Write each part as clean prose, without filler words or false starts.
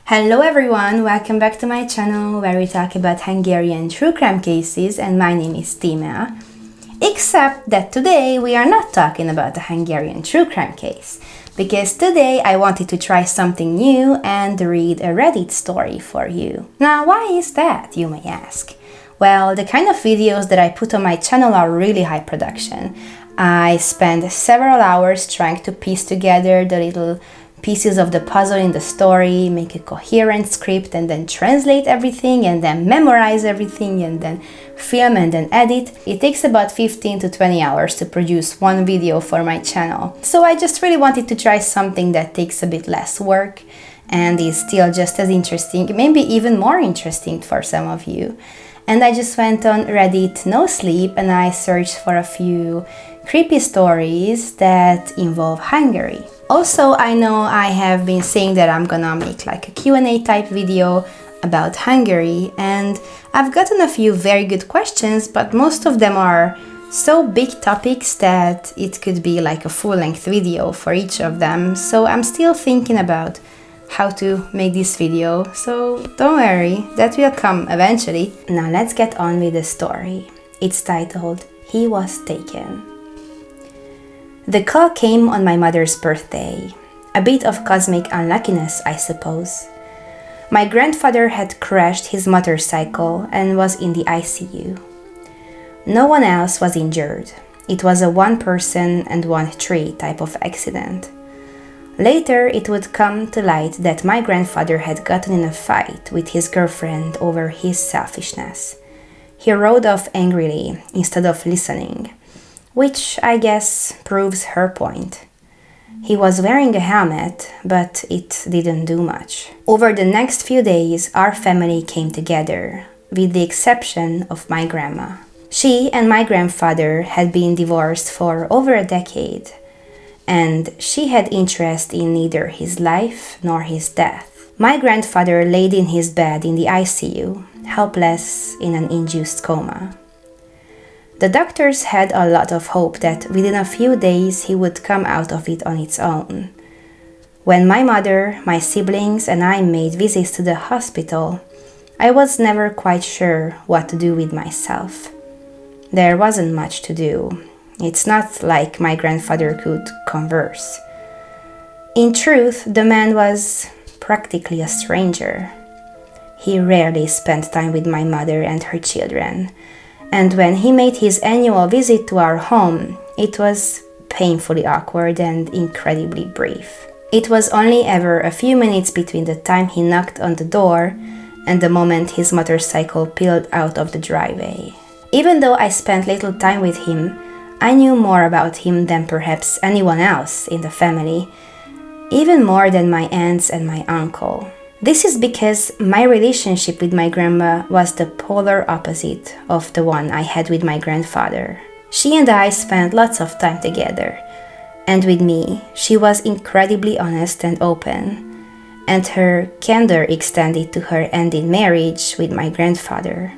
Hello everyone, welcome back to my channel where we talk about Hungarian true crime cases, and my name is Tímea. Except that today we are not talking about a Hungarian true crime case, because today I wanted to try something new and read a Reddit story for you. Now why is that, you may ask? Well, the kind of videos that I put on my channel are really high production. I spend several hours trying to piece together the little pieces of the puzzle in the story, make a coherent script, and then translate everything, and then memorize everything, and then film and then edit. It takes about 15 to 20 hours to produce one video for my channel. So I just really wanted to try something that takes a bit less work and is still just as interesting, maybe even more interesting for some of you. And I just went on Reddit no sleep and I searched for a few creepy stories that involve Hungary. Also, I know I have been saying that I'm gonna make like a Q&A type video about Hungary, and I've gotten a few very good questions, but most of them are so big topics that it could be like a full-length video for each of them. So I'm still thinking about how to make this video, so don't worry, that will come eventually. Now let's get on with the story. It's titled, He Was Taken. The call came on my mother's birthday. A bit of cosmic unluckiness, I suppose. My grandfather had crashed his motorcycle and was in the ICU. No one else was injured. It was a one-person and one-tree type of accident. Later, it would come to light that my grandfather had gotten in a fight with his girlfriend over his selfishness. He rode off angrily instead of listening, which I guess proves her point. He was wearing a helmet, but it didn't do much. Over the next few days, our family came together, with the exception of my grandma. She and my grandfather had been divorced for over a decade, and she had interest in neither his life nor his death. My grandfather laid in his bed in the ICU, helpless in an induced coma. The doctors had a lot of hope that within a few days he would come out of it on its own. When my mother, my siblings, and I made visits to the hospital, I was never quite sure what to do with myself. There wasn't much to do. It's not like my grandfather could converse. In truth, the man was practically a stranger. He rarely spent time with my mother and her children, and when he made his annual visit to our home, it was painfully awkward and incredibly brief. It was only ever a few minutes between the time he knocked on the door and the moment his motorcycle peeled out of the driveway. Even though I spent little time with him, I knew more about him than perhaps anyone else in the family, even more than my aunts and my uncle. This is because my relationship with my grandma was the polar opposite of the one I had with my grandfather. She and I spent lots of time together, and with me, she was incredibly honest and open, and her candor extended to her ending marriage with my grandfather.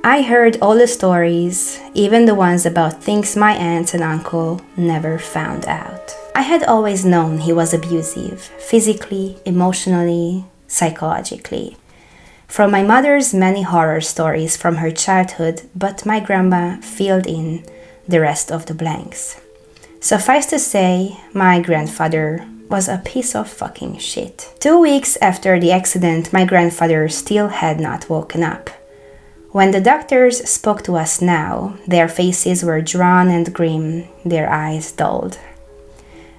I heard all the stories, even the ones about things my aunts and uncle never found out. I had always known he was abusive, physically, emotionally, psychologically. From my mother's many horror stories from her childhood, but my grandma filled in the rest of the blanks. Suffice to say, my grandfather was a piece of fucking shit. 2 weeks after the accident, my grandfather still had not woken up. When the doctors spoke to us now, their faces were drawn and grim, their eyes dulled.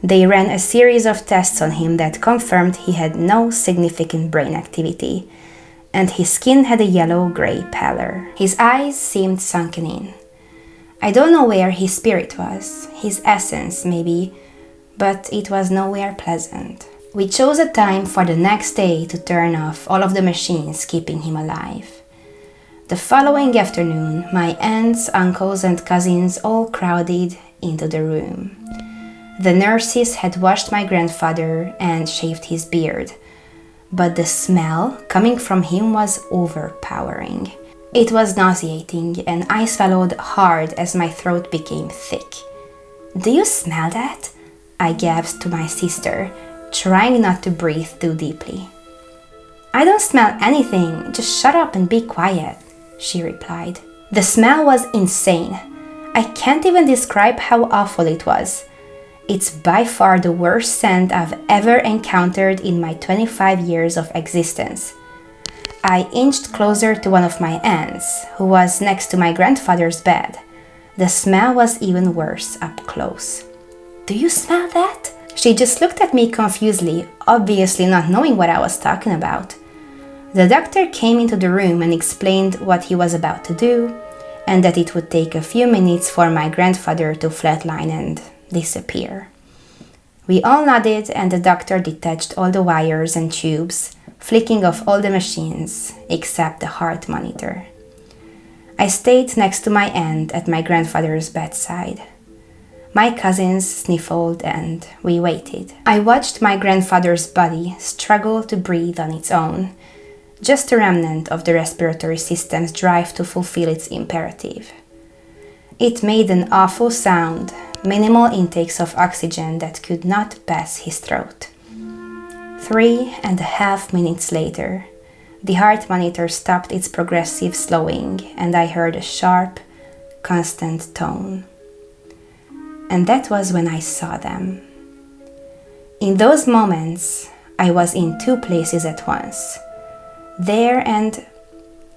They ran a series of tests on him that confirmed he had no significant brain activity, and his skin had a yellow-gray pallor. His eyes seemed sunken in. I don't know where his spirit was, his essence maybe, but it was nowhere pleasant. We chose a time for the next day to turn off all of the machines keeping him alive. The following afternoon, my aunts, uncles, and cousins all crowded into the room. The nurses had washed my grandfather and shaved his beard, but the smell coming from him was overpowering. It was nauseating, and I swallowed hard as my throat became thick. "Do you smell that?" I gasped to my sister, trying not to breathe too deeply. "I don't smell anything, just shut up and be quiet," she replied. The smell was insane. I can't even describe how awful it was. It's by far the worst scent I've ever encountered in my 25 years of existence. I inched closer to one of my aunts, who was next to my grandfather's bed. The smell was even worse up close. "Do you smell that?" She just looked at me confusedly, obviously not knowing what I was talking about. The doctor came into the room and explained what he was about to do, and that it would take a few minutes for my grandfather to flatline and disappear. We all nodded, and the doctor detached all the wires and tubes, flicking off all the machines except the heart monitor. I stayed next to my aunt at my grandfather's bedside. My cousins sniffled and we waited. I watched my grandfather's body struggle to breathe on its own, just a remnant of the respiratory system's drive to fulfill its imperative. It made an awful sound, minimal intakes of oxygen that could not pass his throat. 3.5 minutes later, the heart monitor stopped its progressive slowing and I heard a sharp, constant tone. And that was when I saw them. In those moments, I was in two places at once, there and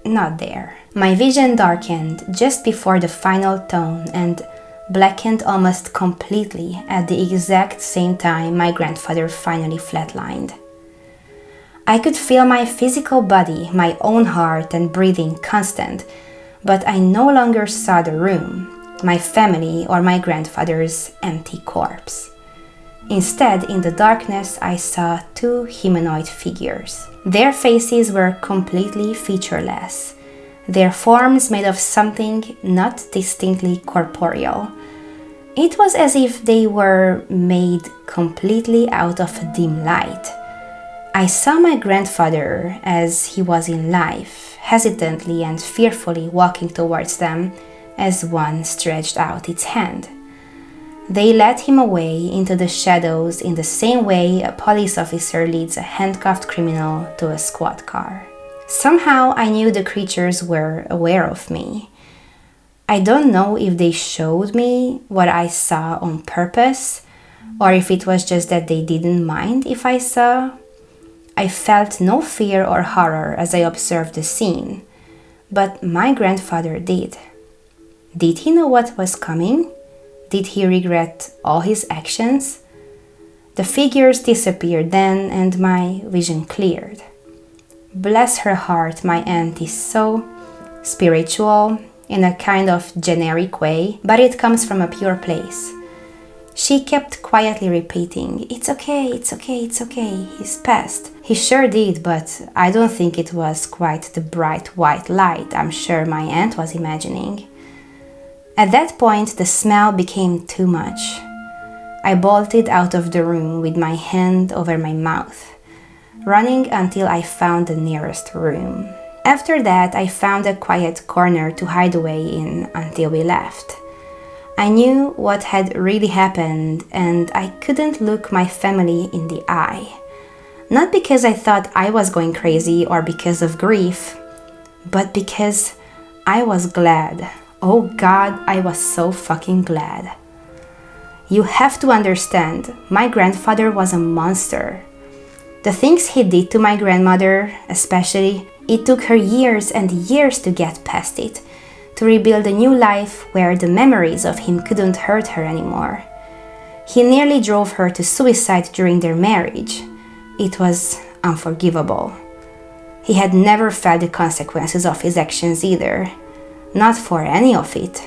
not there. My vision darkened just before the final tone and blackened almost completely at the exact same time my grandfather finally flatlined. I could feel my physical body, my own heart and breathing constant, but I no longer saw the room, my family or my grandfather's empty corpse. Instead, in the darkness, I saw two humanoid figures. Their faces were completely featureless, their forms made of something not distinctly corporeal. It was as if they were made completely out of a dim light. I saw my grandfather as he was in life, hesitantly and fearfully walking towards them as one stretched out its hand. They led him away into the shadows in the same way a police officer leads a handcuffed criminal to a squad car. Somehow I knew the creatures were aware of me. I don't know if they showed me what I saw on purpose, or if it was just that they didn't mind if I saw. I felt no fear or horror as I observed the scene, but my grandfather did. Did he know what was coming? Did he regret all his actions? The figures disappeared then and my vision cleared. Bless her heart, my aunt is so spiritual in a kind of generic way, but it comes from a pure place. She kept quietly repeating, "It's okay, it's okay, it's okay, he's passed." He sure did, but I don't think it was quite the bright white light I'm sure my aunt was imagining. At that point, the smell became too much. I bolted out of the room with my hand over my mouth, running until I found the nearest room. After that, I found a quiet corner to hide away in until we left. I knew what had really happened and I couldn't look my family in the eye. Not because I thought I was going crazy or because of grief, but because I was glad. Oh God, I was so fucking glad. You have to understand, my grandfather was a monster. The things he did to my grandmother, especially, it took her years and years to get past it, to rebuild a new life where the memories of him couldn't hurt her anymore. He nearly drove her to suicide during their marriage. It was unforgivable. He had never felt the consequences of his actions either. Not for any of it.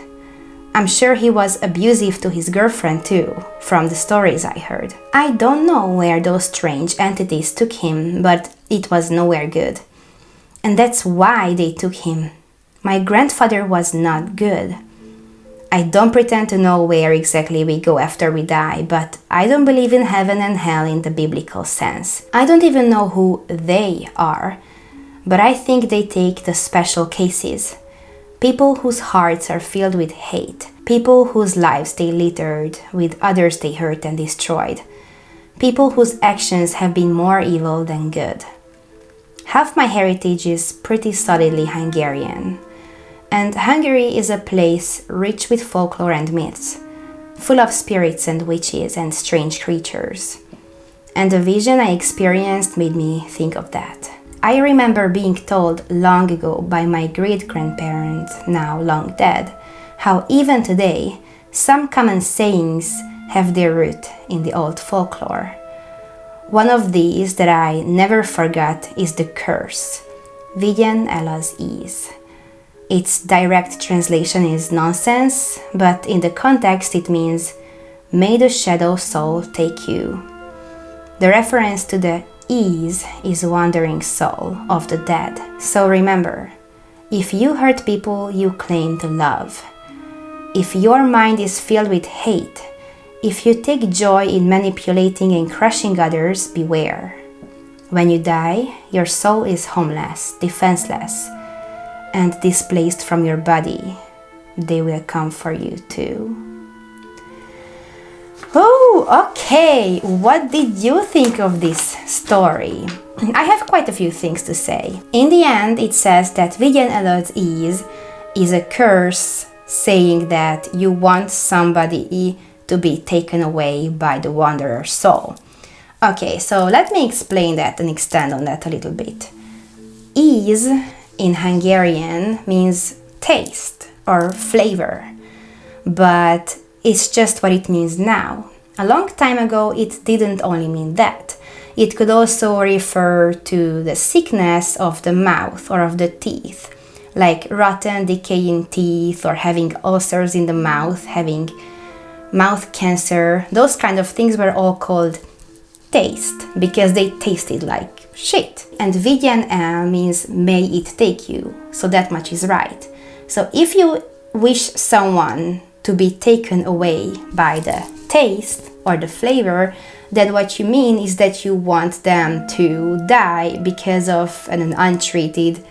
I'm sure he was abusive to his girlfriend too, from the stories I heard. I don't know where those strange entities took him, but it was nowhere good. And that's why they took him. My grandfather was not good. I don't pretend to know where exactly we go after we die, but I don't believe in heaven and hell in the biblical sense. I don't even know who they are, but I think they take the special cases. People whose hearts are filled with hate. People whose lives they littered with others they hurt and destroyed. People whose actions have been more evil than good. Half my heritage is pretty solidly Hungarian. And Hungary is a place rich with folklore and myths, full of spirits and witches and strange creatures. And the vision I experienced made me think of that. I remember being told long ago by my great-grandparent, now long dead, how even today, some common sayings have their root in the old folklore. One of these that I never forgot is the curse, Vigyen el az íz. Its direct translation is nonsense, but in the context it means, may the shadow soul take you. The reference to the íz is wandering soul of the dead. So remember, if you hurt people you claim to love, if your mind is filled with hate, if you take joy in manipulating and crushing others, beware. When you die, your soul is homeless, defenseless, and displaced from your body. They will come for you too. Oh, okay. What did you think of this story? I have quite a few things to say. In the end, it says that Vigyen el az íz is a curse saying that you want somebody to be taken away by the wanderer's soul. Okay, so let me explain that and extend on that a little bit. Íz in Hungarian means taste or flavor, but it's just what it means now. A long time ago, it didn't only mean that. It could also refer to the sickness of the mouth or of the teeth, like rotten, decaying teeth or having ulcers in the mouth, having mouth cancer. Those kind of things were all called taste because they tasted like shit. And Vigyen el means may it take you, so that much is right. So if you wish someone to be taken away by the taste or the flavor, then what you mean is that you want them to die because of an untreated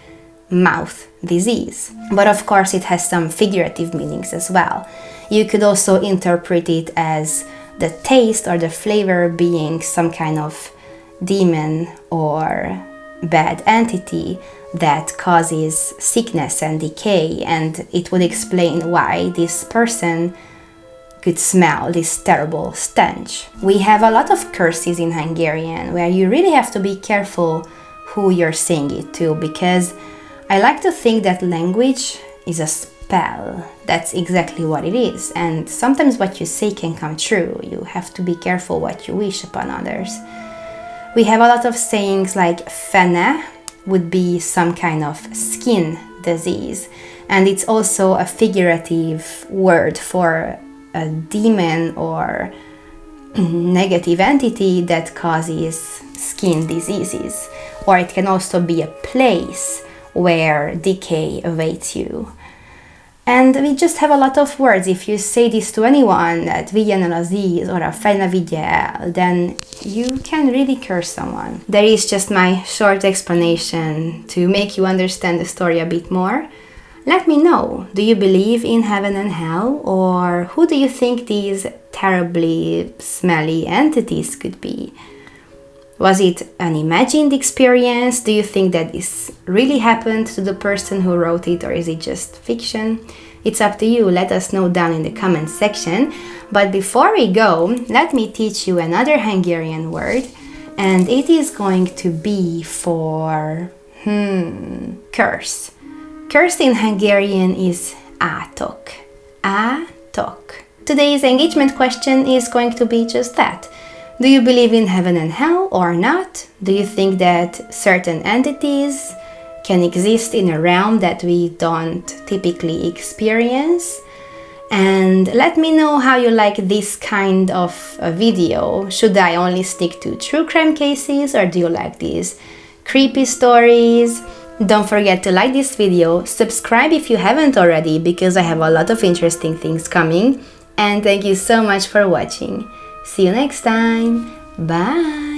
mouth disease. But of course it has some figurative meanings as well. You could also interpret it as the taste or the flavor being some kind of demon or bad entity that causes sickness and decay, and it would explain why this person could smell this terrible stench. We have a lot of curses in Hungarian where you really have to be careful who you're saying it to, because I like to think that language is a spell. That's exactly what it is, and sometimes what you say can come true. You have to be careful what you wish upon others. We have a lot of sayings like fene would be some kind of skin disease, and it's also a figurative word for a demon or negative entity that causes skin diseases. Or it can also be a place where decay awaits you. And we just have a lot of words. If you say this to anyone, that Vigyen el az íz or a fene vigye el, then you can really curse someone. There is just my short explanation to make you understand the story a bit more. Let me know, do you believe in heaven and hell, or who do you think these terribly smelly entities could be? Was it an imagined experience? Do you think that this really happened to the person who wrote it, or is it just fiction? It's up to you. Let us know down in the comment section. But before we go, let me teach you another Hungarian word, and it is going to be for curse. Curse in Hungarian is átok. Átok. Today's engagement question is going to be just that. Do you believe in heaven and hell or not? Do you think that certain entities can exist in a realm that we don't typically experience? And let me know how you like this kind of a video. Should I only stick to true crime cases, or do you like these creepy stories? Don't forget to like this video, subscribe if you haven't already, because I have a lot of interesting things coming, and thank you so much for watching. See you next time. Bye!